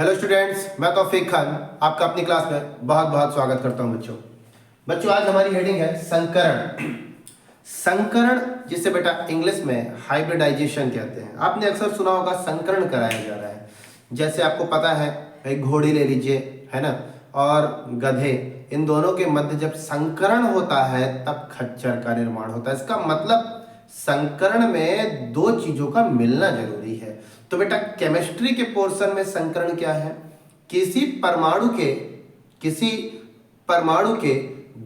Hello students, मैं तौफीक खान आपका अपनी क्लास में बहुत बहुत स्वागत करता हूं। बच्चों आज हमारी हेडिंग है संकरण। संकरण जिसे बेटा इंग्लिश में हाइब्रिडाइजेशन कहते हैं। आपने अक्सर सुना होगा संकरण कराया जा रहा है। जैसे आपको पता है एक घोड़ी ले लीजिए, है ना, और गधे, इन दोनों के मध्य जब संकरण होता है तब खच्चर का निर्माण होता है। इसका मतलब संकरण में दो चीजों का मिलना जरूरी है। तो बेटा केमिस्ट्री के पोर्शन में संकरण क्या है? किसी परमाणु के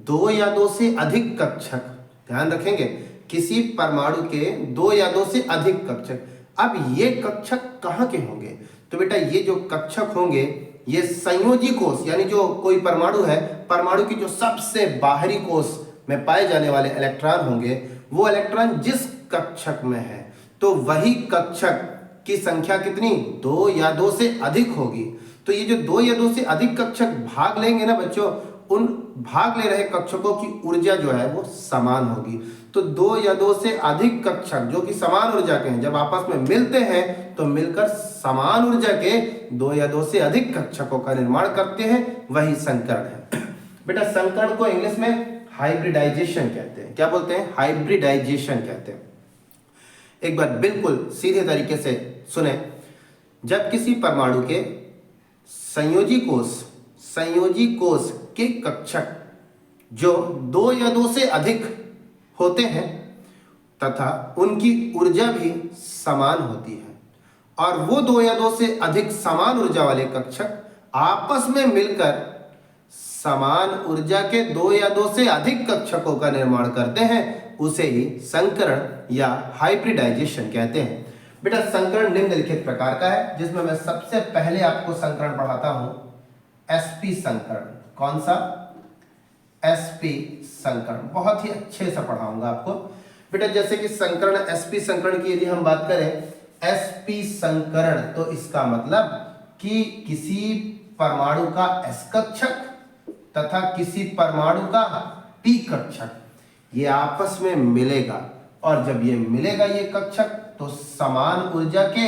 दो या दो से अधिक कक्षक, ध्यान रखेंगे, किसी परमाणु के दो या दो से अधिक कक्षक। अब ये कक्षक कहाँ के होंगे? तो बेटा ये जो कक्षक होंगे ये संयोजी कोष, यानी जो कोई परमाणु है, परमाणु की जो सबसे बाहरी कोष में पाए जाने वाले इलेक्ट्रॉन होंगे, वो इलेक्ट्रॉन जिस कक्षक में है तो वही कक्षक की संख्या कितनी? दो या दो से अधिक होगी। तो ये जो दो या दो से अधिक कक्षक भाग लेंगे ना बच्चों, उन भाग ले रहे कक्षकों की ऊर्जा जो है वो समान होगी। तो दो या दो से अधिक कक्षक जो कि समान ऊर्जा के हैं, जब आपस में मिलते हैं तो मिलकर समान ऊर्जा के दो या दो से अधिक कक्षकों का निर्माण करते हैं, वही संकरण है। बेटा संकरण को इंग्लिश में हाइब्रिडाइजेशन कहते हैं। क्या बोलते हैं? हाइब्रिडाइजेशन कहते हैं। एक बार बिल्कुल सीधे तरीके से सुने। जब किसी परमाणु के संयोजी कोष के कक्षक जो दो या दो से अधिक होते हैं तथा उनकी ऊर्जा भी समान होती है, और वो दो या दो से अधिक समान ऊर्जा वाले कक्षक आपस में मिलकर समान ऊर्जा के दो या दो से अधिक कक्षकों का निर्माण करते हैं, उसे ही संकरण या हाइब्रिडाइजेशन कहते हैं। बेटा संकरण निम्नलिखित प्रकार का है, जिसमें मैं सबसे पहले आपको संकरण पढ़ाता हूं sp संकरण। कौन सा? sp संकरण। बहुत ही अच्छे से पढ़ाऊंगा आपको बेटा। जैसे कि संकरण sp संकरण की यदि हम बात करें, sp संकरण, तो इसका मतलब कि किसी परमाणु का s कक्षक तथा किसी परमाणु का p कक्षक ये आपस में मिलेगा, और जब ये मिलेगा ये कक्षक तो समान ऊर्जा के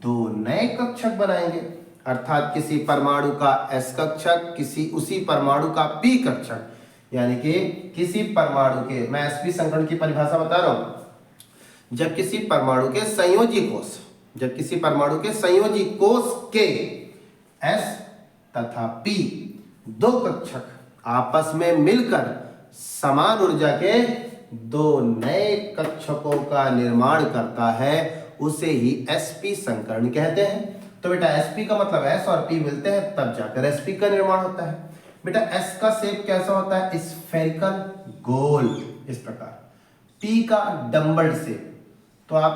दो नए कक्षक बनाएंगे। अर्थात किसी परमाणु का s कक्षक किसी उसी परमाणु का p कक्षक, यानी कि किसी परमाणु के, मैं sp संकरण की परिभाषा बता रहा हूं। जब किसी परमाणु के संयोजी कोष के s तथा p दो कक्षक आपस में मिलकर समान ऊर्जा के दो नए कक्षकों का निर्माण करता है, उसे ही sp संकरण कहते हैं। तो बेटा sp का मतलब s और p मिलते हैं तब जाकर sp का निर्माण होता है। बेटा s का शेप कैसा होता है? स्फेरिकल, गोल, इस प्रकार। p का डम्बल शेप, तो आप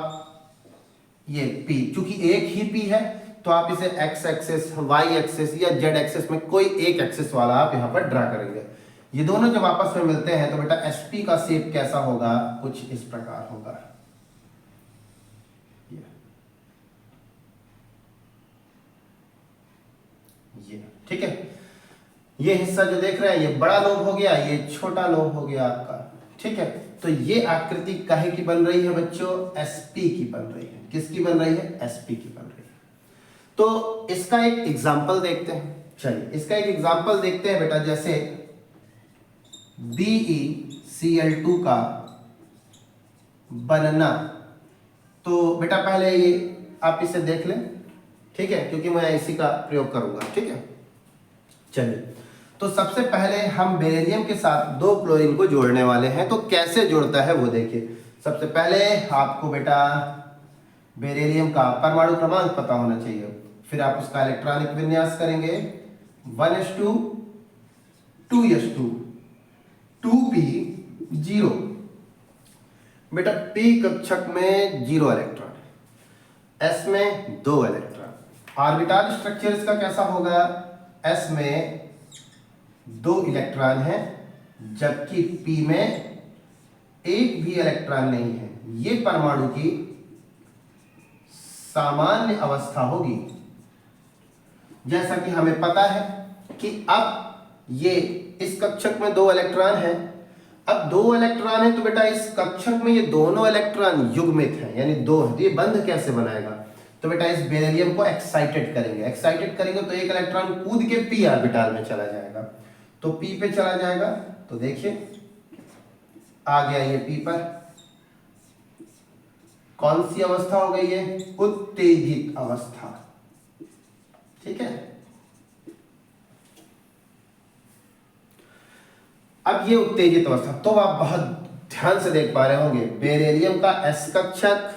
ये p, चूंकि एक ही p है तो आप इसे x एक्सिस, y एक्सिस या z एक्सिस में कोई एक एक्सिस वाला आप यहां पर ड्रा करेंगे। ये दोनों जब आपस में मिलते हैं तो बेटा sp का शेप कैसा होगा? कुछ इस प्रकार होगा। ये ठीक है। ये हिस्सा जो देख रहे हैं ये बड़ा लोब हो गया, ये छोटा लोब हो गया आपका, ठीक है। तो ये आकृति काहे की बन रही है बच्चों? sp की बन रही है। किसकी बन रही है? sp की बन रही है। तो इसका एक एग्जाम्पल देखते हैं। चलिए इसका एक एग्जाम्पल देखते हैं बेटा। जैसे BeCl2 का बनना, तो बेटा पहले ये आप इसे देख लें, ठीक है, क्योंकि मैं इसी का प्रयोग करूंगा, ठीक है। चलिए तो सबसे पहले हम बेरिलियम के साथ दो क्लोरीन को जोड़ने वाले हैं। तो कैसे जोड़ता है वो देखिए। सबसे पहले आपको बेटा बेरिलियम का परमाणु क्रमांक पता होना चाहिए, फिर आप उसका इलेक्ट्रॉनिक विन्यास करेंगे 1s2 2s2 2p 0। बेटा p कक्षक में 0 इलेक्ट्रॉन, s में 2 इलेक्ट्रॉन। ऑर्बिटल स्ट्रक्चर इसका कैसा होगा? s में 2 इलेक्ट्रॉन है जबकि p में एक भी इलेक्ट्रॉन नहीं है। ये परमाणु की सामान्य अवस्था होगी। जैसा कि हमें पता है कि अब ये इस कक्षक में 2 इलेक्ट्रॉन है, अब 2 इलेक्ट्रॉन है तो बेटा इस कक्षक में ये दोनों इलेक्ट्रॉन युग्मित हैं, यानी 2 है, तो ये बंध कैसे बनाएगा? तो बेटा इस बेरिलियम को एक्साइटेड करेंगे, एक्साइटेड करेंगे तो एक इलेक्ट्रॉन कूद के p ऑर्बिटल में चला जाएगा, तो p पे चला जाएगा। तो देखिए आ गया ये p पर, कौन सी अवस्था हो गई है? उत्तेजित अवस्था। ठीक है, अब ये उत्तेजित अवस्था, तो आप बहुत ध्यान से देख पा रहे होंगे बेरिलियम का s कक्षक,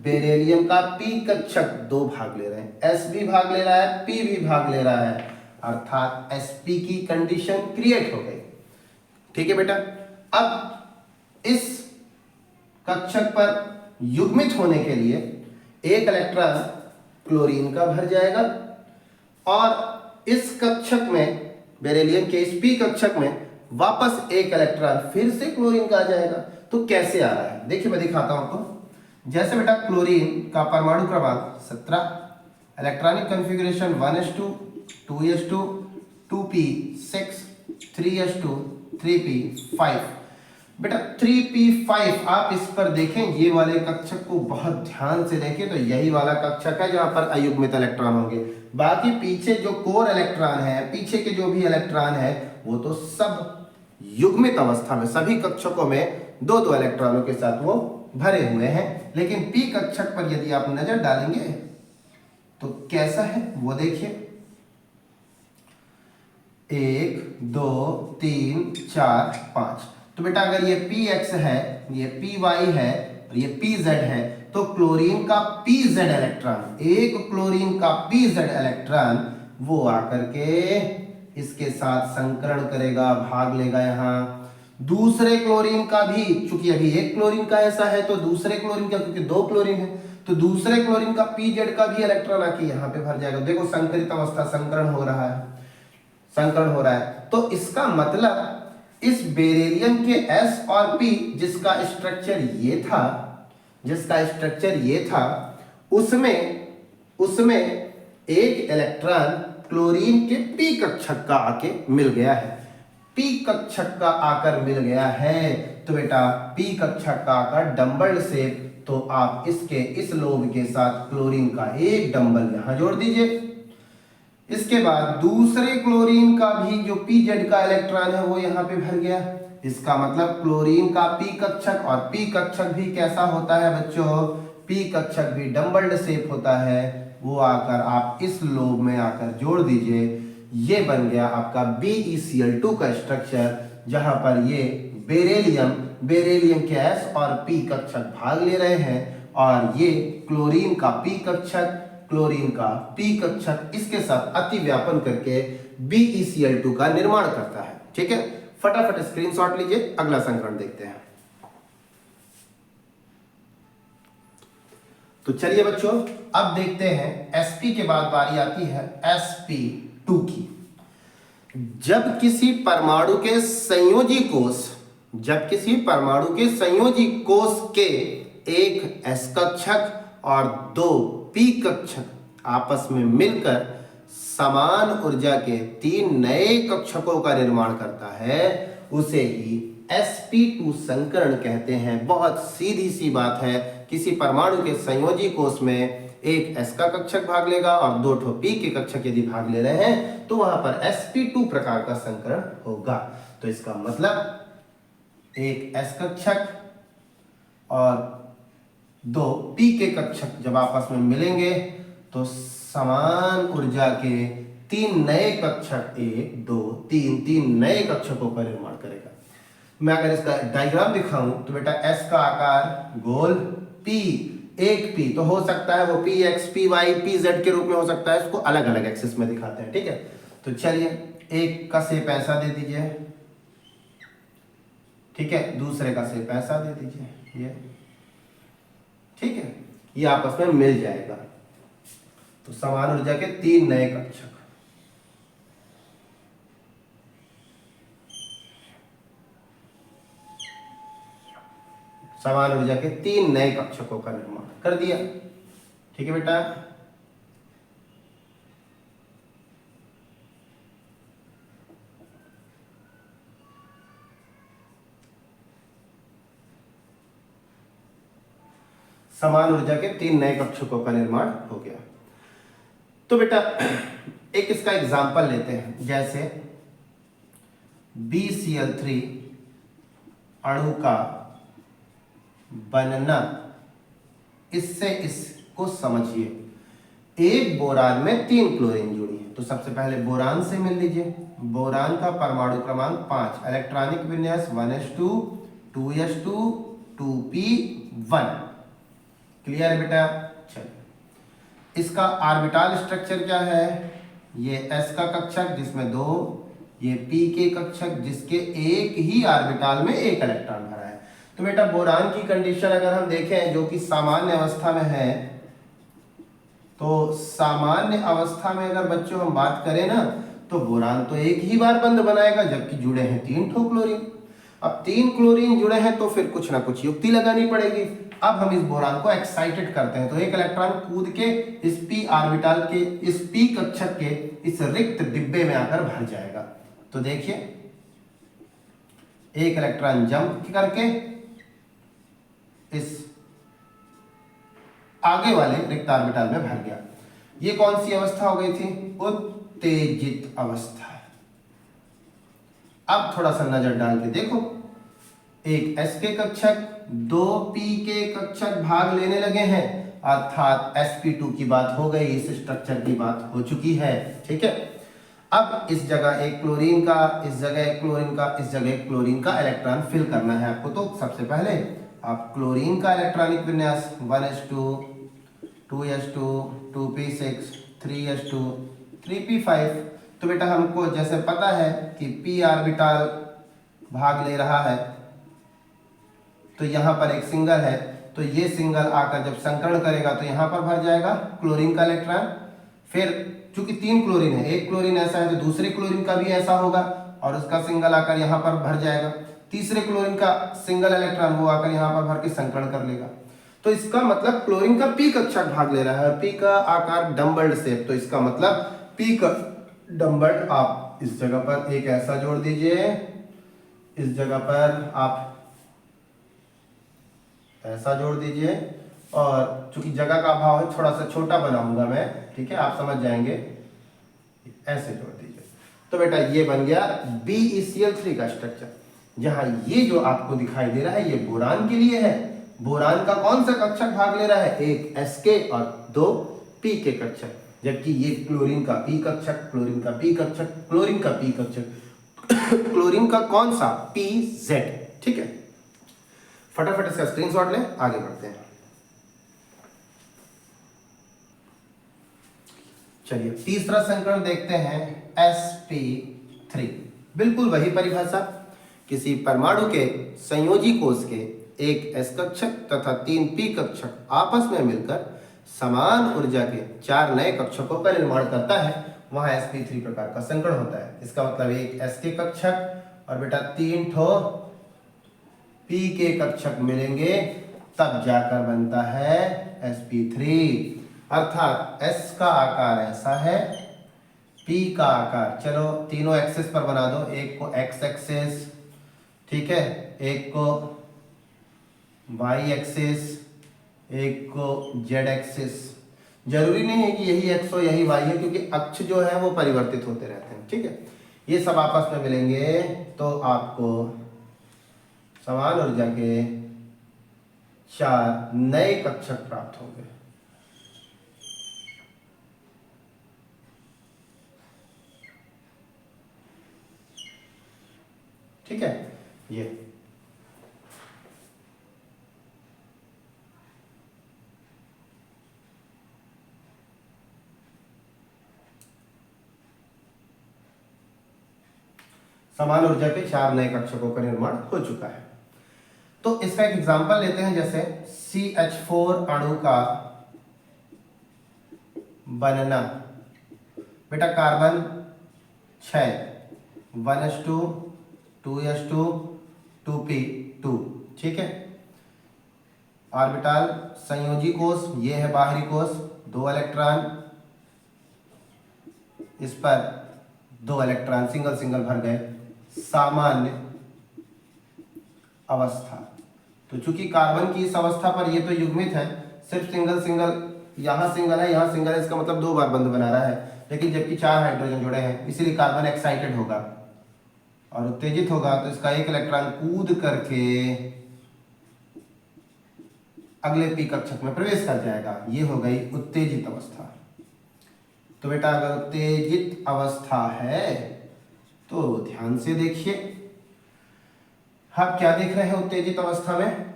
बेरिलियम का p कक्षक दो भाग ले रहे हैं, s भी भाग ले रहा है, p भी भाग ले रहा है, अर्थात sp की कंडीशन क्रिएट हो गई। ठीक है बेटा, अब इस कक्षक पर युग्मित होने के लिए एक इलेक्ट्रॉन क्लोरीन का भर जाएगा और इस कक्षक में, बेरिलियम के इस p कक्षक में वापस एक इलेक्ट्रॉन फिर से क्लोरीन का आ जाएगा। तो कैसे आ रहा है देखिए, मैं दिखाता हूं आपको। जैसे बेटा क्लोरीन का परमाणु क्रमांक 17, electronic configuration 1s2 2s2 2p6 3s2 3p5। बेटा 3p5 आप इस पर देखें, ये वाले कक्षक को बहुत ध्यान से देखें तो यही वाला कक्षक है जहां पर अयुग्मित इलेक्ट्रॉन होंगे। बाकी पीछे जो कोर इलेक्ट्रॉन है, पीछे के जो भी इलेक्ट्रॉन है वो तो सब युग्मित अवस्था में, सभी कक्षकों में दो दो इलेक्ट्रॉनों के साथ वो भरे हुए हैं। लेकिन p कक्षक पर यदि आप नजर डालेंगे तो कैसा है वो देखिए, 1 2 3 4 5। तो बेटा अगर ये px है, ये py है और ये pz है, तो क्लोरीन का pz इलेक्ट्रॉन, एक क्लोरीन का pz इलेक्ट्रॉन वो आकर के इसके साथ संकरण करेगा, भाग लेगा यहाँ। दूसरे क्लोरीन का भी, चूंकि अभी एक क्लोरीन का ऐसा है तो दूसरे क्लोरीन का, क्योंकि दो क्लोरीन है तो दूसरे क्लोरीन का pz का भी इलेक्ट्रॉन आके यहाँ पे भर जाएगा। देखो संकरित अवस्था, संकरण हो रहा है, संकरण हो रहा है। तो इसका मतलब इस बेरिलियम के s और p जिसका स्ट्रक्चर ये था, जिसका स्ट्रक्चर ये था, उसमें एक इलेक्ट्रॉन क्लोरीन के p कक्षक का आके मिल गया है, p कक्षक का आकर मिल गया है। तो बेटा p कक्षक का आकर डंबल शेप, तो आप इसके इस लोब के साथ क्लोरीन का एक डंबल यहां जोड़ दीजिए। इसके बाद दूसरे क्लोरीन का भी जो pz का इलेक्ट्रॉन है वो यहाँ पे भर गया। इसका मतलब क्लोरीन का p कक्षक, और p कक्षक भी कैसा होता है बच्चों? p कक्षक भी डंबल्ड शेप होता है, वो आकर आप इस लोब में आकर जोड़ दीजिए। ये बन गया आपका BeCl2 का स्ट्रक्चर, जहां पर ये बेरिलियम के s और p कक्षक भाग ले रहे हैं और ये क्लोरीन का p कक्षक, क्लोरीन का p कक्षक इसके साथ अतिव्यापन करके BeCl2 का निर्माण करता है। ठीक है, फटाफट स्क्रीनशॉट लीजिए, अगला संकरण देखते हैं। तो चलिए बच्चों, अब देखते हैं sp के बाद बारी आती है sp2 की। जब किसी परमाणु के संयोजी कोष, जब किसी परमाणु के संयोजी कोष के एक s कक्षक और दो p कक्षक आपस में मिलकर समान ऊर्जा के तीन नए कक्षकों का निर्माण करता है, उसे ही sp2 संकरण कहते हैं। बहुत सीधी सी बात है, किसी परमाणु के संयोजी कोष में एक s का कक्षक भाग लेगा और दो ठो p के कक्षक यदि भाग ले रहे हैं तो वहां पर sp2 प्रकार का संकरण होगा। तो इसका मतलब एक s कक्षक और दो p के कक्षक जब आपस में मिलेंगे तो समान ऊर्जा के तीन नए कक्षक, 1 2 3 तीन नए कक्षकों का निर्माण करेगा। मैं अगर इसका डायग्राम दिखाऊं तो बेटा s का आकार गोल, p एक p तो हो सकता है वो px py pz के रूप में हो सकता है, इसको अलग अलग एक्सिस में दिखाते हैं। ठीक है, तो चलिए एक का शेप ऐसा दे दीजिए, ठीक है, दूसरे का शेप ऐसा दे दीजिए, ये ठीक है, ये आपस में मिल जाएगा तो समान ऊर्जा के तीन नए कक्षक। समान ऊर्जा के तीन नए कक्षकों का निर्माण कर दिया। ठीक है बेटा, समान ऊर्जा के 3 नए कक्षकों का निर्माण हो गया। तो बेटा एक इसका एग्जाम्पल लेते हैं, जैसे BCl3 अणु का बनना, इससे इसको समझिए। एक बोरान में 3 क्लोरीन जुड़ी है, तो सबसे पहले बोरान से मिल लीजिए। बोरान का परमाणु क्रमांक 5, इलेक्ट्रॉनिक विन्यास 1s2 2s2 2p1। क्लियर है बेटा? चलिए, इसका ऑर्बिटल स्ट्रक्चर क्या है? ये s का कक्षक जिसमें 2, ये p के कक्षक जिसके एक ही ऑर्बिटल में एक इलेक्ट्रॉन भरा है। तो बेटा बोरान की कंडीशन अगर हम देखें जो कि सामान्य अवस्था में है, तो सामान्य अवस्था में अगर बच्चों हम बात करें ना, तो बोरान तो एक ही बार बंध बनाएगा, जबकि जुड़े हैं 3 ठो क्लोरीन। अब 3 क्लोरीन जुड़े हैं तो फिर कुछ ना कुछ युक्ति लगानी पड़ेगी। अब हम इस बोरान को एक्साइटेड करते हैं, तो एक इलेक्ट्रॉन कूद के इस p ऑर्बिटल के, इस p कक्षक के इस रिक्त डिब्बे में आकर भर जाएगा। तो देखिए, एक इलेक्ट्रॉन जंप करके इस आगे वाले रिक्त ऑर्बिटल में भर गया। ये कौन सी अवस्था हो गई थी? उत्तेजित अवस्था। अब थोड़ा सा नजर डाल के देखो, एक s के कक्षक 2 p के कक्षक भाग लेने लगे हैं, अर्थात sp2 की बात हो गई, इस स्ट्रक्चर की बात हो चुकी है। ठीक है, अब इस जगह एक क्लोरीन का, इस जगह एक क्लोरीन का, इस जगह एक क्लोरीन का इलेक्ट्रॉन फिल करना है आपको। तो सबसे पहले आप क्लोरीन का इलेक्ट्रॉनिक विन्यास 1s2 2s2 2p6 3s2 3p5। तो बेटा हमको जैसे पता है कि p ऑर्बिटल भाग ले रहा है, तो यहाँ पर एक सिंगल है, तो ये सिंगल आकर जब संकरण करेगा तो यहाँ पर भर जाएगा क्लोरीन का इलेक्ट्रॉन। फिर चूंकि 3 क्लोरीन है, एक क्लोरीन ऐसा है तो दूसरे क्लोरीन का भी ऐसा होगा और उसका सिंगल आकर यहाँ पर भर जाएगा। तीसरे क्लोरीन का सिंगल इलेक्ट्रॉन वो आकर यहाँ पर भर के संकरण कर लेगा। तो इसका मतलब क्लोरीन का p कक्षक भाग ले रहा है और p का आकार डम्बल्ड शेप, तो इसका मतलब p का डम्बल्ड। आप इस जगह पर एक ऐसा जोड़ दीजिए, इस जगह पर आप ऐसा जोड़ दीजिए, और चूंकि जगह का अभाव है थोड़ा सा छोटा बनाऊंगा मैं, ठीक है, आप समझ जाएंगे, ऐसे जोड़ दीजिए। तो बेटा ये बन गया BeCl3 का स्ट्रक्चर, जहां ये जो आपको दिखाई दे रहा है ये बोरान के लिए है। बोरान का कौन सा कक्षक भाग ले रहा है? एक s के और 2 p के कक्षक, जबकि ये क्लोरीन का p कक्षक, क्लोरीन का p कक्षक, क्लोरीन का p कक्षक, क्लोरीन का कौन सा? PZ। ठीक है, फटाफट इसका स्क्रीनशॉट लें, आगे बढ़ते हैं। चलिए तीसरा संकरण देखते हैं, sp3। बिल्कुल वही परिभाषा, किसी परमाणु के संयोजी कोष के एक s कक्षक तथा 3 p कक्षक आपस में मिलकर समान ऊर्जा के 4 नए कक्षकों का निर्माण करता है, वहां sp3 प्रकार का संकरण होता है। इसका मतलब एक s के कक्षक और बेटा 3 ठो p के कक्षक मिलेंगे, तब जाकर बनता है sp3। अर्थात s का आकार ऐसा है, p का आकार, चलो तीनों एक्सिस पर बना दो, एक को x एक्सिस, ठीक है, एक को y एक्सिस, एक को z एक्सिस। जरूरी नहीं है कि यही x हो यही y है, क्योंकि अक्ष जो है वो परिवर्तित होते रहते हैं। ठीक है, ये सब आपस में मिलेंगे तो आपको समान ऊर्जा के 4 नए कक्षक प्राप्त होंगे। ठीक है, ये समान ऊर्जा के 4 नए कक्षकों का निर्माण हो चुका है। तो इसका एक एग्जांपल लेते हैं, जैसे CH4 अणु का बनना। बेटा कार्बन 6, 1s2 2s2 2p2, ठीक है, ऑर्बिटल संयोजी कोष, ये है बाहरी कोष, 2 इलेक्ट्रॉन, इस पर 2 इलेक्ट्रॉन सिंगल सिंगल भर गए, सामान्य अवस्था। तो चूंकि कार्बन की इस अवस्था पर ये तो युग्मित है, सिर्फ सिंगल सिंगल, यहाँ सिंगल है यहाँ सिंगल है, इसका मतलब 2 बार बंध बना रहा है, लेकिन जबकि 4 हाइड्रोजन जुड़े हैं, इसीलिए कार्बन एक्साइटेड होगा और उत्तेजित होगा, तो इसका एक इलेक्ट्रॉन कूद करके अगले पी कक्षक में प्रवेश कर जाएगा। ये हो गई उत्तेजित अवस्था। तो बेटा अगर उत्तेजित अवस्था है तो ध्यान से देखिए, आप क्या देख रहे हैं उत्तेजित अवस्था में?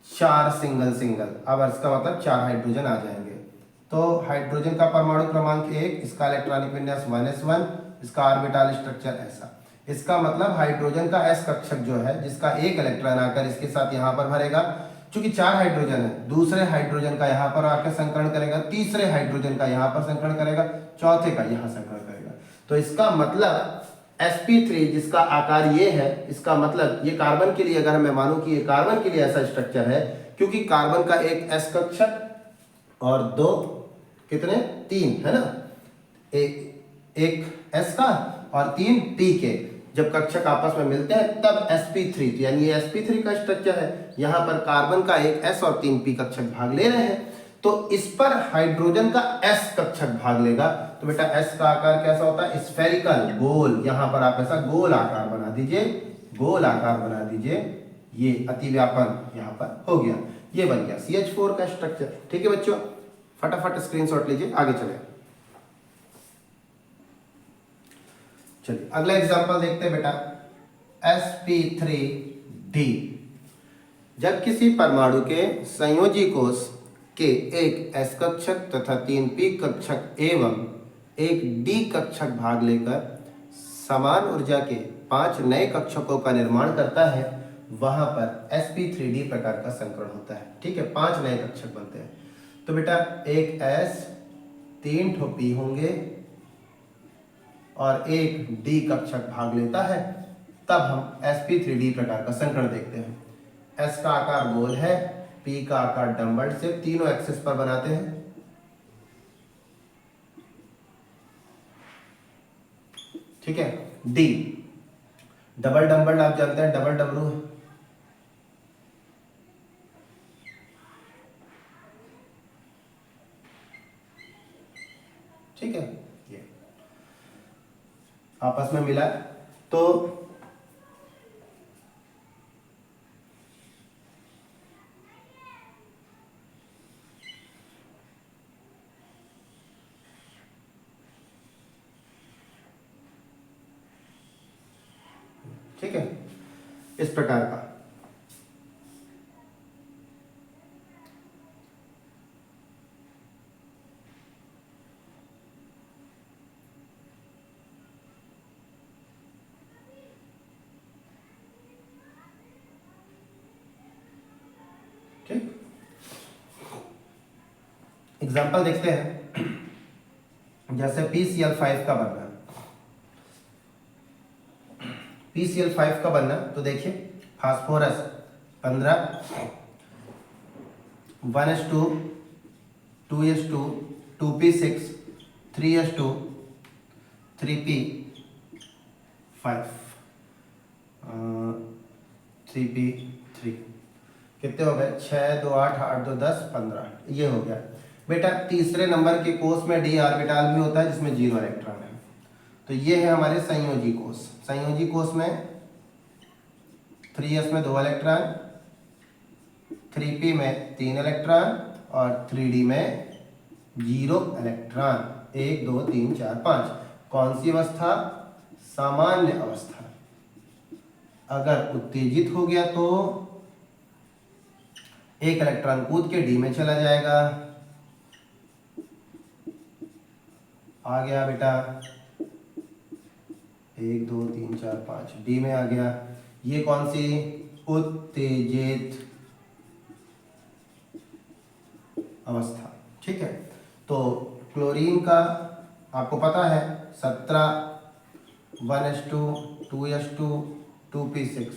4 सिंगल सिंगल। अब इसका मतलब 4 हाइड्रोजन आ जाएंगे। तो हाइड्रोजन का परमाणु क्रमांक 1, इसका इलेक्ट्रॉनिक विन्यास 1s1, इसका ऑर्बिटल स्ट्रक्चर ऐसा। इसका मतलब हाइड्रोजन का s कक्षक जो है, जिसका एक इलेक्ट्रॉन आकर इसके साथ यहाँ पर भरेगा, चूंकि 4 हाइड्रोजन है, दूसरे हाइड्रोजन का यहाँ पर आकर संकरण करेगा, तीसरे हाइड्रोजन का यहाँ पर संकरण करेगा, चौथे का यहाँ संकरण करेगा। तो इसका मतलब sp3 जिसका आकार ये है, इसका मतलब ये कार्बन के लिए, अगर मैं मानूं कि ये कार्बन के लिए ऐसा स्ट्रक्चर है, क्योंकि कार्बन का एक s कक्षक और 2 कितने 3 है ना, एक s का और 3 p के, जब कक्षक आपस में मिलते हैं तब sp3, यानी ये sp3 का स्ट्रक्चर है, यहाँ पर कार्बन का एक s और 3 p कक्षक भाग ले रहे हैं, तो इस पर हाइड्रोजन का s कक्षक भाग लेगा। तो बेटा s का आकार कैसा होता है? स्फेरिकल, गोल। यहाँ पर आप ऐसा गोल आकार बना दीजिए, गोल आकार बना दीजिए, ये अतिव्यापन यहाँ पर हो गया, ये बन गया CH4 का स्ट्रक्चर। ठीक है बच्चों, फटाफट स्क्रीनशॉट लीजिए, आगे चले। चलिए अगला एग्जांपल देखते हैं बेटा, sp3d। जब किसी परमाणु के संयोजी कोष के एक s कक्षक तथा 3 p कक्षक एवं एक d कक्षक भाग लेकर समान ऊर्जा के 5 नए कक्षकों का निर्माण करता है, वहां पर sp3d प्रकार का संकरण होता है। ठीक है, 5 नए कक्षक बनते हैं। तो बेटा एक s, 3 ठो p होंगे और एक d कक्षक भाग लेता है, तब हम sp3d प्रकार का संकरण देखते हैं। s का आकार गोल है, p का आकार डम्बल से, तीनों एक्सिस पर बनाते हैं। ठीक है, d डबल डम्बल आप जानते हैं, डबल डब्लू है। ठीक है, ये आपस में मिला तो ठीक है, इस प्रकार का। ठीक, एग्जाम्पल देखते हैं, जैसे PCl5 का बनना, PCl5 का बनना, तो देखिए phosphorus 15, 1s2, 2s2, 2p6, 3s2, 3p5, 3p3, कितने हो गए? 6, 2, 8, 8, 2, 10, 15, ये हो गया। बेटा तीसरे नंबर के कोष में d ऑर्बिटल भी होता है जिसमें 0 इलेक्ट्रॉन है। तो ये है हमारे संयोजी कोष। संयोजी कोष में 3s में 2 इलेक्ट्रॉन, 3p में 3 इलेक्ट्रॉन और 3d में 0 इलेक्ट्रॉन। 1, 2, 3, 4, 5। कौन सी अवस्था? सामान्य अवस्था। अगर उत्तेजित हो गया तो एक इलेक्ट्रॉन कूद के डी में चला जाएगा। आ गया बेटा 1, 2, 3, 4, 5, डी में आ गया। ये कौन सी? उत्तेजित अवस्था। ठीक है, तो क्लोरीन का आपको पता है 17, 1s2, 2s2, 2p6,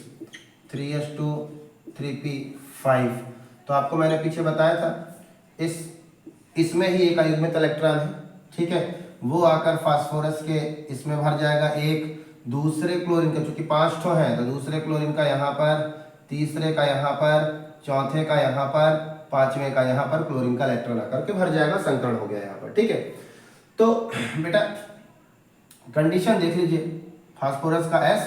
3s2, 3p5। तो आपको मैंने पीछे बताया था इसमें ही एक अयुग्मित इलेक्ट्रॉन है। ठीक है, वो आकर फास्फोरस के इसमें भर जाएगा। एक दूसरे क्लोरीन का, चूंकि 5 ठो है तो दूसरे क्लोरीन का यहाँ पर, तीसरे का यहाँ पर, चौथे का यहाँ पर पांचवें का यहाँ पर क्लोरीन का इलेक्ट्रॉन आकर के भर जाएगा, संकरण हो गया यहाँ पर। ठीक है, तो बेटा कंडीशन देख लीजिए, फास्फोरस का S,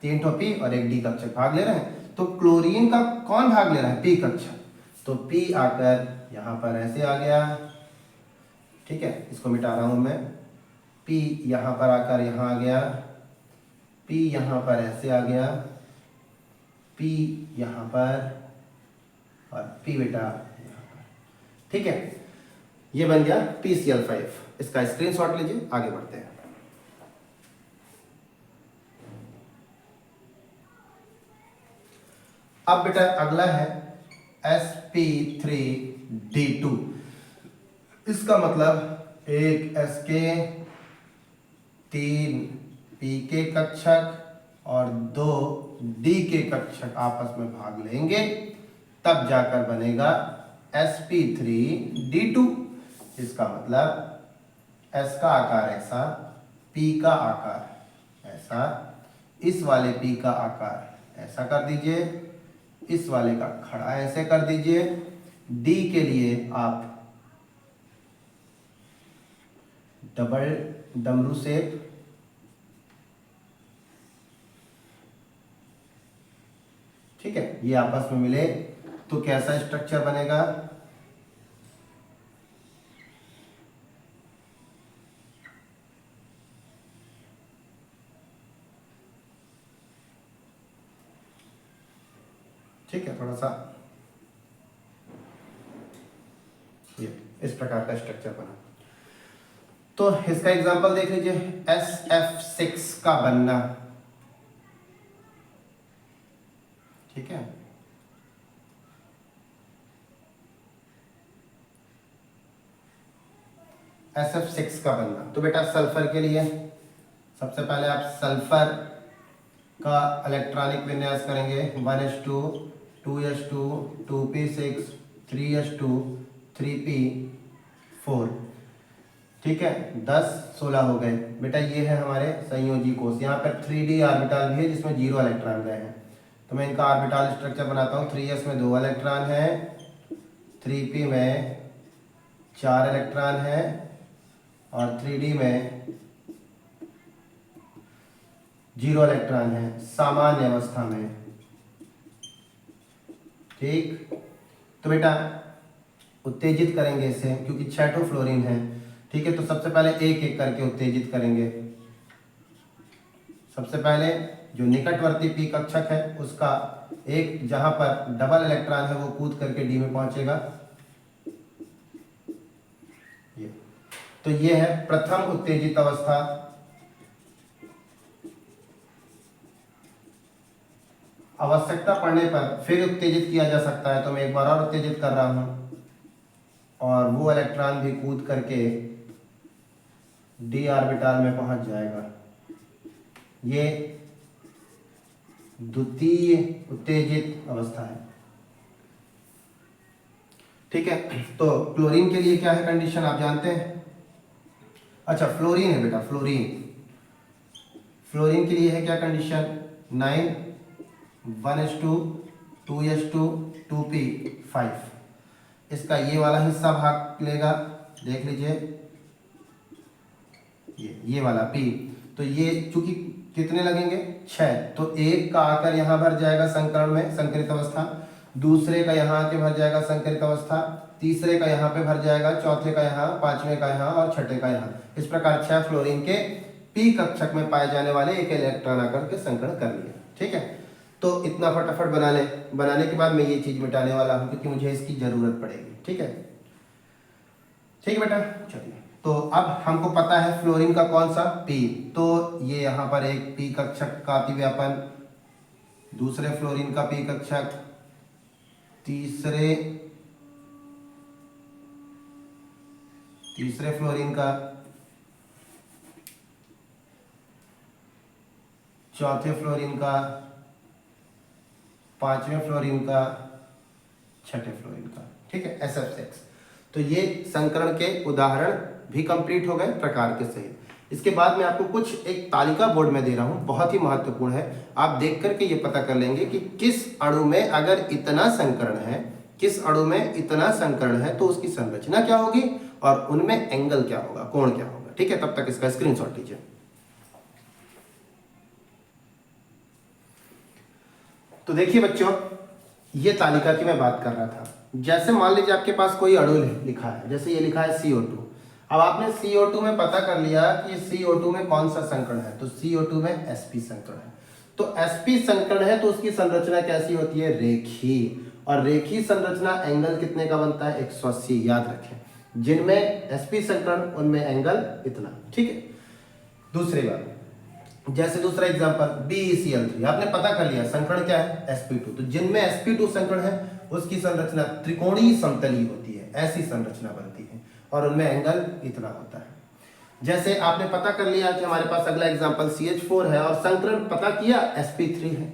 3 ठो P और 1 D कक्षक भाग ले रहे हैं, तो क्लोरीन का कौन भाग ले रहा है? P कक्षक, तो P आकर यहाँ पर ऐसे आ गया। ठीक है, इसको मिटा रहा हूं मैं, P यहाँ पर आकर यहाँ आ गया, P यहाँ पर ऐसे आ गया, P यहाँ पर और P बेटा यहाँ पर। ठीक है, ये बन गया PCl5। इसका स्क्रीनशॉट लीजिए, आगे बढ़ते हैं। अब बेटा अगला है sp3d2। इसका मतलब एक Sk, 3 P के कक्षक और 2 D के कक्षक आपस में भाग लेंगे, तब जाकर बनेगा sp3d2। इसका मतलब S का आकार ऐसा, P का आकार ऐसा, इस वाले P का आकार ऐसा कर दीजिए, इस वाले का खड़ा ऐसे कर दीजिए। D के लिए आप डबल डमरू शेप, ठीक है, ये आपस में मिले तो कैसा स्ट्रक्चर बनेगा? ठीक है, थोड़ा सा ये इस प्रकार का स्ट्रक्चर बना। तो इसका एग्जांपल देख लीजिए, SF6 का बनना। ठीक है, SF6 का बनना, तो बेटा सल्फर के लिए सबसे पहले आप सल्फर का इलेक्ट्रॉनिक विन्यास करेंगे, 1s2 2s2 2p6 3s2 3p4। ठीक है, 10 16 हो गए बेटा। ये है हमारे संयोजी कोष। यहाँ पर 3d ऑर्बिटल भी है जिसमें 0 इलेक्ट्रॉन गए हैं, तो मैं इनका ऑर्बिटल स्ट्रक्चर बनाता हूँ। 3s में 2 इलेक्ट्रॉन है, 3p में 4 इलेक्ट्रॉन है और 3d में 0 इलेक्ट्रॉन है सामान्य अवस्था में। ठीक, तो बेटा उत्तेजित करेंगे इसे, क्योंकि 6 ठो फ्लोरीन है। ठीक है, तो सबसे पहले एक एक करके उत्तेजित करेंगे। सबसे पहले जो निकटवर्ती P कक्षक है उसका एक, जहां पर डबल इलेक्ट्रॉन है वो कूद करके D में पहुंचेगा। ये तो ये है प्रथम उत्तेजित अवस्था। आवश्यकता पड़ने पर फिर उत्तेजित किया जा सकता है, तो मैं एक बार और उत्तेजित कर रहा हूं और वो इलेक्ट्रॉन भी कूद करके D ऑर्बिटल में पहुंच जाएगा। ये द्वितीय उत्तेजित अवस्था है। ठीक है, तो क्लोरीन के लिए क्या है कंडीशन आप जानते हैं? अच्छा, फ्लोरीन है बेटा, फ्लोरीन के लिए है क्या कंडीशन? 9 1s2 2s2 2p5। इसका ये वाला हिस्सा भाग लेगा, देख लीजिए ये वाला P। तो ये चूंकि कितने लगेंगे? 6, तो एक का आकर यहाँ भर जाएगा संकरण में, संकरित अवस्था, दूसरे का यहाँ आके भर जाएगा संकरित अवस्था, तीसरे का यहाँ पे भर जाएगा, चौथे का यहाँ, पांचवें का यहाँ और छठे का यहाँ। इस प्रकार 6 फ्लोरीन के P कक्षक में पाए जाने वाले एक इलेक्ट्रॉन आकर के संकरण कर लिया। ठीक है, तो इतना फटाफट बना ले। बनाने के बाद मैं ये चीज मिटाने वाला हूँ क्योंकि मुझे इसकी जरूरत पड़ेगी। ठीक है, ठीक है बेटा, चलिए। तो अब हमको पता है फ्लोरीन का कौन सा? P। तो ये यहाँ पर एक P कक्षक का अतिव्यापन, दूसरे फ्लोरीन का P कक्षक, तीसरे फ्लोरीन का, चौथे फ्लोरीन का, पांचवें फ्लोरीन का, छठे फ्लोरीन का। ठीक है, SF6। तो ये संकरण के उदाहरण भी कंप्लीट हो गए प्रकार के सहित। इसके बाद मैं आपको कुछ एक तालिका बोर्ड में दे रहा हूं, बहुत ही महत्वपूर्ण है। आप देख करके ये पता कर लेंगे कि किस अणु में अगर इतना संकरण है किस अणु में इतना संकरण है तो उसकी संरचना क्या होगी और उनमें एंगल क्या होगा, कोण क्या होगा। ठीक है, तब तक इसका स्क्रीनशॉट लीजिए। तो देखिए बच्चों, ये तालिका की मैं बात कर रहा था। जैसे मान लीजिए आपके पास कोई अणु लिखा है, जैसे ये लिखा है CO2। अब आपने CO2 में पता कर लिया कि CO2 में कौन सा संकरण है, तो CO2 में sp संकरण है। तो sp संकरण है तो उसकी संरचना कैसी होती है, रेखीय। और रेखीय संरचना एंगल कितने का बनता है, 180। याद रखें, जिनमें sp संकरण उनमें एंगल इतना। ठीक है, दूसरी बात, जैसे दूसरा एग्जांपल BeCl3, आपने पता कर लिया संकरण क्या है, sp2। तो जिनमें sp2 संकरण है उसकी संरचना त्रिकोणीय समतलीय होती है, ऐसी संरचना बनती है और उनमें एंगल इतना होता है। जैसे आपने पता कर लिया कि हमारे पास अगला एग्जांपल CH4 है और संकरण पता किया sp3 है।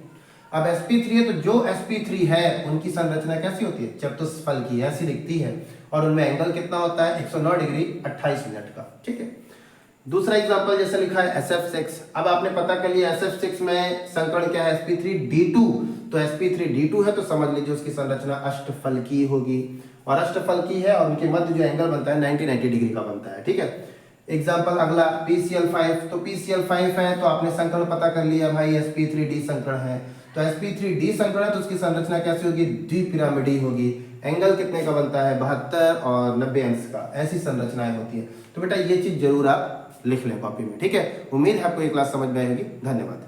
अब sp3 है तो जो sp3 है उनकी संरचना कैसी होती है, चतुष्फल की, ऐसी दिखती है और उनमें एंगल कितना होता है, 109 डिग्री 28 मिनट का। ठीक है, दूसरा एग्जांपल जैसे लिखा है SF6। अब आपने पता कर लिया SF6 में संकरण क्या है, sp3D2। तो sp3D2 है तो समझ लीजिए उसकी संरचना अष्टफलकीय होगी और अष्टफलकीय है और उनके मध्य जो एंगल बनता है 90 डिग्री का बनता है। ठीक है, एग्जांपल अगला PCl5। तो PCl5 है तो आपने संकरण पता कर लिया भाई, sp3D संकरण है। तो sp3D संकरण है तो उसकी संरचना कैसी होगी, द्विपिरामिडीय होगी। एंगल कितने का बनता है, 72 और 90 अंश का, ऐसी संरचनाएं होती है। तो बेटा ये चीज जरूर आप लिख लें कॉपी में। ठीक है, उम्मीद है आपको ये क्लास समझ में आई होगी। धन्यवाद।